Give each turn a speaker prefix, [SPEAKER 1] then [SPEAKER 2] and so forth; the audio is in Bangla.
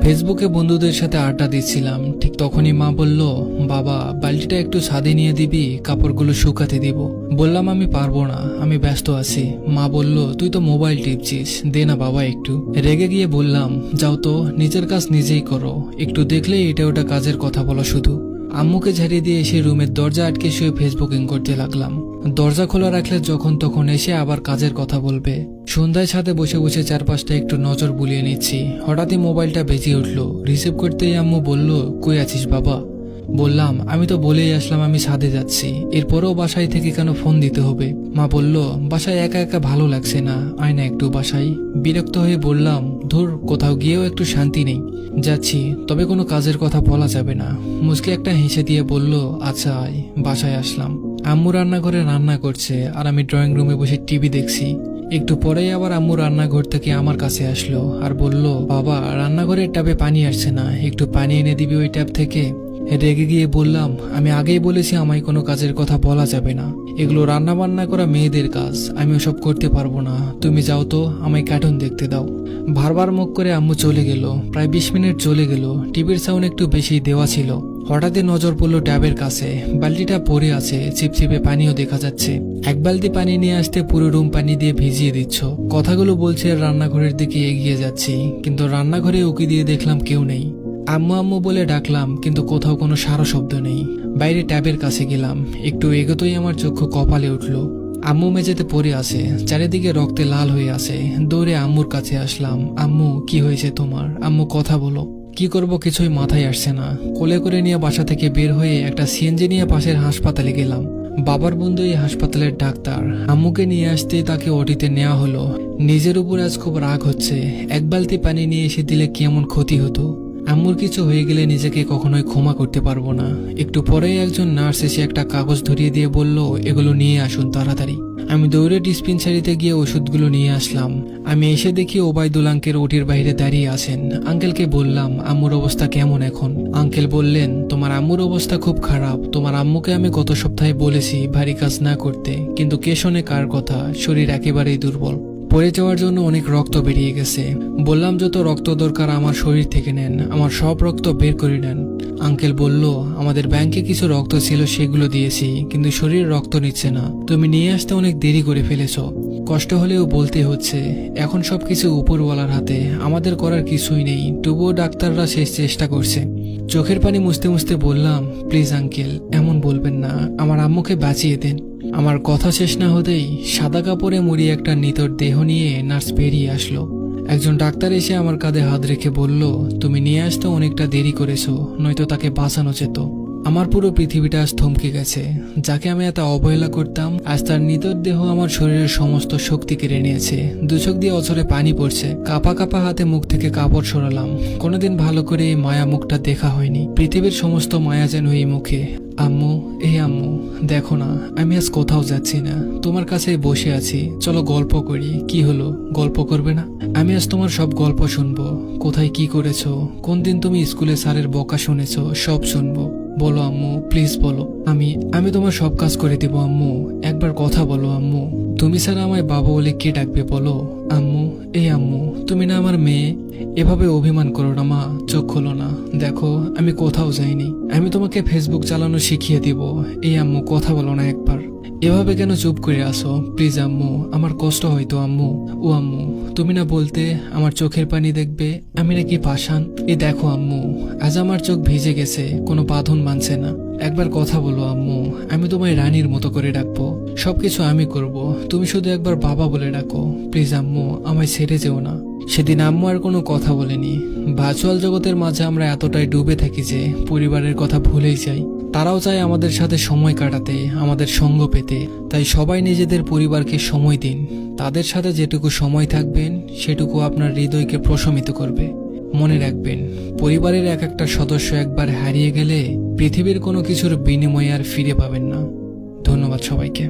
[SPEAKER 1] ফেসবুকে বন্ধুদের সাথে আড্ডা দিচ্ছিলাম, ঠিক তখনই মা বলল, বাবা বালতিটা একটু ছাদে নিয়ে দিবি, কাপড়গুলো শুকাতে দিব। বললাম আমি পারবো না, আমি ব্যস্ত আছি। মা বলল, তুই তো মোবাইল টিপছিস, দে না বাবা একটু। রেগে গিয়ে বললাম, যাও তো, নিজের কাজ নিজেই করো, একটু দেখলে এটা ওটা কাজের কথা বলো শুধু। আম্মুকে ঝাড়িয়ে দিয়ে এসে রুমের দরজা আটকে শুয়ে ফেসবুকিং করতে লাগলাম। দরজা খোলা রাখলে যখন তখন এসে আবার কাজের কথা বলবে। সন্ধ্যায় ছাদে বসে বসে চারপাশটা একটু নজর বুলিয়ে নিচ্ছি, হঠাৎই মোবাইলটা বেজে উঠল। রিসিভ করতেই আম্মু বলল, কই আছিস বাবা? বললাম, আমি তো বলেই আসলাম আমি ছাদে যাচ্ছি, এরপরেও বাসায় থেকে কেন ফোন দিতে হবে? মা বলল, বাসায় একা একা ভালো লাগছে না, আয় না একটু বাসায়। বিরক্ত হয়ে বললাম, ধুর, কোথাও গিয়েও একটু শান্তি নেই। যাচ্ছি, তবে কোনো কাজের কথা বলা যাবে না। মুচকি একটা হেসে দিয়ে বলল, আচ্ছা আয়। বাসায় আসলাম। আম্মু রান্নাঘরে রান্না করছে আর আমি ড্রয়িং রুমে বসে টিভি দেখছি। একটু পরেই আবার আম্মু রান্নাঘর থেকে আমার কাছে আসলো আর বলল, বাবা রান্নাঘরের ট্যাপে পানি আসছে না, একটু পানি এনে দিবি ওই ট্যাপ থেকে। রেগে গিয়ে বললাম, আমি আগেই বলেছি আমায় কোনো কাজের কথা বলা যাবে না, এগুলো রান্না বান্না করা মেয়েদের কাজ, আমি ওসব করতে পারবো না, তুমি যাও তো, আমায় কার্টুন দেখতে দাও। বারবার মুখ করে আম্মু চলে গেল। প্রায় 20 মিনিট চলে গেল। টিভির সাউন্ড একটু বেশি দেওয়া ছিল। হঠাৎই নজর পড়লো ট্যাবের কাছে, বালতিটা পড়ে আছে, চিপচিপে পানিও দেখা যাচ্ছে। এক বালতি পানি নিয়ে আসতে পুরো রুম পানি দিয়ে ভিজিয়ে দিচ্ছ। কথাগুলো বলছে রান্নাঘরের দিকে এগিয়ে যাচ্ছি, কিন্তু রান্নাঘরে উকি দিয়ে দেখলাম কেউ নেই। আম্মু আম্মু বলে ডাকলাম, কিন্তু কোথাও কোনো সারা শব্দ নেই। বাইরে ট্যাবের কাছে গেলাম, একটু এগোতেই আমার চক্ষু কপালে উঠল। আম্মু মেঝেতে পড়ে আছে, চারিদিকে রক্তে লাল হয়ে আছে। দৌড়ে আম্মুর কাছে আসলাম। আম্মু, কি হয়েছে তোমার? আম্মু, কথা বলো। কি করব কিছুই মাথায় আসছে না। কোলে করে নিয়ে বাসা থেকে বের হয়ে একটা সিএনজি নিয়ে পাশের হাসপাতালে গেলাম। বাবার বন্ধু এই হাসপাতালের ডাক্তার। আম্মুকে নিয়ে আসতেই তাকে ওটিতে নেওয়া হলো। নিজের উপর আজ খুব রাগ হচ্ছে। এক বালতি পানি নিয়ে এসে দিলে কেমন ক্ষতি হতো। আম্মুর কিছু হয়ে গেলে নিজেকে কখনোই ক্ষমা করতে পারবো না। একটু পরেই একজন নার্স এসে একটা কাগজ ধরিয়ে দিয়ে বলল, এগুলো নিয়ে আসুন তাড়াতাড়ি। আমি দৌড়ে ডিসপেন্সারিতে গিয়ে ওষুধগুলো নিয়ে আসলাম। আমি এসে দেখি ওবায়দুল আঙ্কেল ওটির বাইরে দাঁড়িয়ে আছেন। আঙ্কেলকে বললাম, আম্মুর অবস্থা কেমন এখন? আঙ্কেল বললেন, তোমার আম্মুর অবস্থা খুব খারাপ। তোমার আম্মুকে আমি গত সপ্তাহে বলেছি ভারী কাজ না করতে, কিন্তু কে শোনে কার কথা? শরীর একেবারেই দুর্বল, পড়ে যাওয়ার জন্য অনেক রক্ত বেরিয়ে গেছে। বললাম, যত রক্ত দরকার আমার শরীর থেকে নেন, আমার সব রক্ত বের করে নেন। আঙ্কেল বলল, আমাদের ব্যাংকে কিছু রক্ত ছিল, সেগুলো দিয়েছি, কিন্তু শরীর রক্ত নিচ্ছে না। তুমি নিয়ে আসতে অনেক দেরি করে ফেলেছ। কষ্ট হলেও বলতে হচ্ছে, এখন সবকিছু উপরওয়ালার হাতে, আমাদের করার কিছুই নেই। তবুও ডাক্তাররা শেষ চেষ্টা করছে। চোখের পানি মুছতে মুছতে বললাম, প্লিজ আঙ্কেল, এমন বলবেন না, আমার আম্মুকে বাঁচিয়ে দেন। আমার কথা শেষ না হতেই সাদা কাপড়ে মুড়িয়ে একটা নিতর দেহ নিয়ে নার্স বেরিয়ে আসলো। একজন ডাক্তার এসে আমার কাঁধে হাত রেখে বলল, তুমি নিয়ে আসতে অনেকটা দেরি করেছো, নয়তো তাকে বাঁচানো যেত। আমার পুরো পৃথিবীটা আজ থমকে গেছে। যাকে আমি এত অবহেলা করতাম, আজ তার নিতর দেহ আমার শরীরের সমস্ত শক্তি কেড়ে নিয়েছে। দু চোখ দিয়ে অঝরে পানি পড়ছে। কাপা কাপা হাতে মুখ থেকে কাপড় সরালাম। কোনোদিন ভালো করে এই মায়া মুখটা দেখা হয়নি। পৃথিবীর সমস্ত মায়া যেন এই মুখে। আম্মু, এই আম্মু, দেখো না, আমি আজ কোথাও যাচ্ছি না, তোমার কাছে বসে আছি, চলো গল্প করি। কি হলো, গল্প করবে না? আমি আজ তোমার সব গল্প শুনবো। কোথায় কি করেছো, কোন দিন তুমি স্কুলে স্যারের বকা শুনেছো, সব শুনবো। বলো আম্মু, প্লিজ বলো। আমি তোমার সব কাজ করে দিব আম্মু। একবার কথা বলো আম্মু। তুমি ছাড়া আমায় বাবা বলে কে ডাকবে বলো? আম্মু, এই আম্মু, তুমি না আমার মেয়ে? এভাবে অভিমান করো না মা, চোখ খোলো না। দেখো, আমি কোথাও যাইনি। আমি তোমাকে ফেসবুক চালানো শিখিয়ে দিব। এই আম্মু, কথা বলো না একবার। এভাবে কেন চুপ করে আসো? প্লিজ আম্মু, আমার কষ্ট হয়তো আম্মু। ও আম্মু, তুমি না বলতে আমার চোখের পানি দেখবে? আমি নাকি পাষাণ? এ দেখো আম্মু, আজ আমার চোখ ভিজে গেছে, কোনো বাঁধন মানছে না। একবার কথা বলো আম্মু, আমি তোমায় রানীর মতো করে ডাকবো, সবকিছু আমি করব, তুমি শুধু একবার বাবা বলে ডাকো। প্লিজ আম্মু, আমায় ছেড়ে যেও না। সেদিন আম্মু আর কোনো কথা বলেনি। ভার্চুয়াল জগতের মাঝে আমরা এতটাই ডুবে থাকি যে পরিবারের কথা ভুলেই যাই। তারাও চায় আমাদের সাথে সময় কাটাতে, আমাদের সঙ্গ পেতে। তাই সবাই নিজেদের পরিবারকে সময় দিন। তাদের সাথে যেটুকু সময় থাকবেন, সেটুকু আপনার হৃদয়কে প্রশমিত করবে। মনে রাখবেন, পরিবারের এক একটা সদস্য একবার হারিয়ে গেলে পৃথিবীর কোনো কিছুর বিনিময়ে আর ফিরে পাবেন না। ধন্যবাদ সবাইকে।